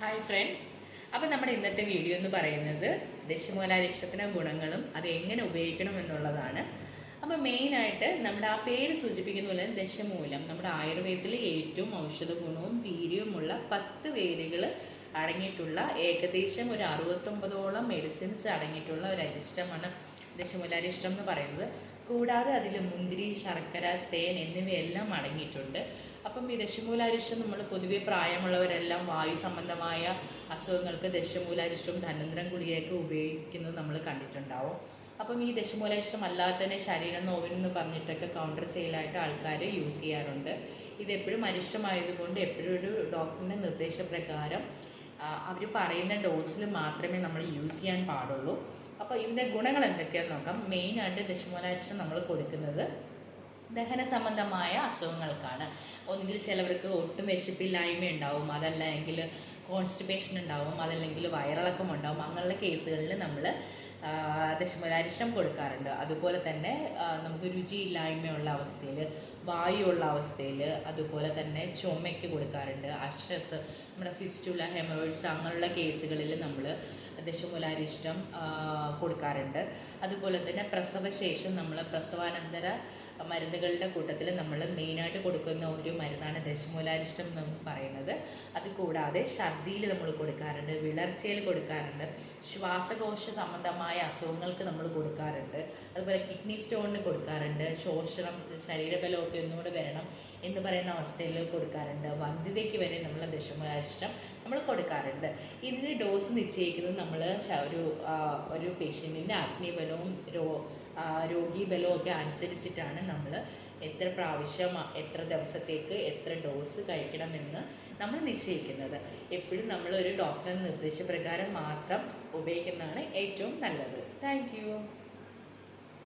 Hi friends, അപ്പം നമ്മുടെ ഇന്നത്തെ വീഡിയോ എന്ന് പറയുന്നത് ദശമൂലാരിഷ്ടത്തിൻ്റെ ഗുണങ്ങളും അത് എങ്ങനെ ഉപയോഗിക്കണം എന്നുള്ളതാണ്. അപ്പം മെയിനായിട്ട് നമ്മുടെ ആ പേര് സൂചിപ്പിക്കുന്ന പോലെ ദശമൂലം നമ്മുടെ ആയുർവേദത്തിലെ ഏറ്റവും ഔഷധ ഗുണവും വീര്യവുമുള്ള 10 വേരുകൾ അടങ്ങിയിട്ടുള്ള ഏകദേശം ഒരു 69ഓളം മെഡിസിൻസ് അടങ്ങിയിട്ടുള്ള ഒരു അരിഷ്ടമാണ് ദശമൂലാരിഷ്ടം എന്ന് പറയുന്നത്. കൂടാതെ അതിൽ മുന്തിരി, ശർക്കര, തേൻ എന്നിവയെല്ലാം അടങ്ങിയിട്ടുണ്ട്. അപ്പം ഈ ദശമൂലാരിഷ്ടം നമ്മൾ പൊതുവെ പ്രായമുള്ളവരെല്ലാം വായു സംബന്ധമായ അസുഖങ്ങൾക്ക് ദശമൂലാരിഷ്ടവും ധന്വന്തരം ഗുളികയൊക്കെ ഉപയോഗിക്കുന്നത് നമ്മൾ കണ്ടിട്ടുണ്ടാവും. അപ്പം ഈ ദശമൂലാരിഷ്ടം അല്ലാതെ തന്നെ ശരീരം നോവിനെന്ന് പറഞ്ഞിട്ടൊക്കെ കൗണ്ടർ സെയിലായിട്ട് ആൾക്കാർ യൂസ് ചെയ്യാറുണ്ട്. ഇതെപ്പോഴും അരിഷ്ടമായതുകൊണ്ട് എപ്പോഴും ഒരു ഡോക്ടറിൻ്റെ നിർദ്ദേശപ്രകാരം അവർ പറയുന്ന ഡോസിൽ മാത്രമേ നമ്മൾ യൂസ് ചെയ്യാൻ പാടുള്ളൂ. അപ്പോൾ ഇതിൻ്റെ ഗുണങ്ങൾ എന്തൊക്കെയാണെന്ന് നോക്കാം. മെയിനായിട്ട് ദശമൂലാരിഷ്ടം നമ്മൾ കൊടുക്കുന്നത് ദഹന സംബന്ധമായ അസുഖങ്ങൾക്കാണ്. ഒന്നുകിൽ ചിലവർക്ക് ഒട്ടും വിശപ്പില്ലായ്മ ഉണ്ടാവും, അതല്ലെങ്കിൽ കോൺസ്റ്റിപ്പേഷൻ ഉണ്ടാവും, അതല്ലെങ്കിൽ വയറിളക്കം ഉണ്ടാവും. അങ്ങനെയുള്ള കേസുകളിൽ നമ്മൾ ദശമൂലാരിഷ്ടം കൊടുക്കാറുണ്ട്. അതുപോലെ തന്നെ നമുക്ക് രുചിയില്ലായ്മയുള്ള അവസ്ഥയിൽ, വായുവുള്ള അവസ്ഥയിൽ, അതുപോലെ തന്നെ ചുമയ്ക്ക് കൊടുക്കാറുണ്ട്. അർഷസ്, നമ്മുടെ ഫിസ്റ്റുല, ഹെമറോയിഡ്സ് അങ്ങനെയുള്ള കേസുകളിൽ നമ്മൾ ദശമൂലാരിഷ്ടം കൊടുക്കാറുണ്ട്. അതുപോലെ തന്നെ പ്രസവശേഷം നമ്മൾ പ്രസവാനന്തര മരുന്നുകളുടെ കൂട്ടത്തിൽ നമ്മൾ മെയിനായിട്ട് കൊടുക്കുന്ന ഒരു മരുന്നാണ് ദശമൂലാരിഷ്ടം എന്ന് പറയുന്നത്. അതുകൂടാതെ ഛർദിയിൽ നമ്മൾ കൊടുക്കാറുണ്ട്, വിളർച്ചയിൽ കൊടുക്കാറുണ്ട്, ശ്വാസകോശ സംബന്ധമായ അസുഖങ്ങൾക്ക് നമ്മൾ കൊടുക്കാറുണ്ട്, അതുപോലെ കിഡ്നി സ്റ്റോണിന് കൊടുക്കാറുണ്ട്, ശോഷണം, ശരീരബലമൊക്കെ ഒന്നുകൂടെ വരണം എന്ന് പറയുന്ന അവസ്ഥയിൽ കൊടുക്കാറുണ്ട്, വന്ധ്യതയ്ക്ക് വരെ നമ്മൾ ദശമൂലാരിഷ്ടം നമ്മൾ കൊടുക്കാറുണ്ട്. ഇതിന് ഡോസ് നിശ്ചയിക്കുന്നത് നമ്മൾ ഒരു പേഷ്യൻറ്റിൻ്റെ അഗ്നിബലവും രോഗീബലവും ഒക്കെ അനുസരിച്ചിട്ടാണ് നമ്മൾ എത്ര പ്രാവശ്യം, എത്ര ദിവസത്തേക്ക് എത്ര ഡോസ് കഴിക്കണമെന്ന് നമ്മൾ നിശ്ചയിക്കുന്നത്. എപ്പോഴും നമ്മൾ ഒരു ഡോക്ടറുടെ നിർദ്ദേശപ്രകാരം മാത്രം ഉപയോഗിക്കുന്നതാണ് ഏറ്റവും നല്ലത്. താങ്ക്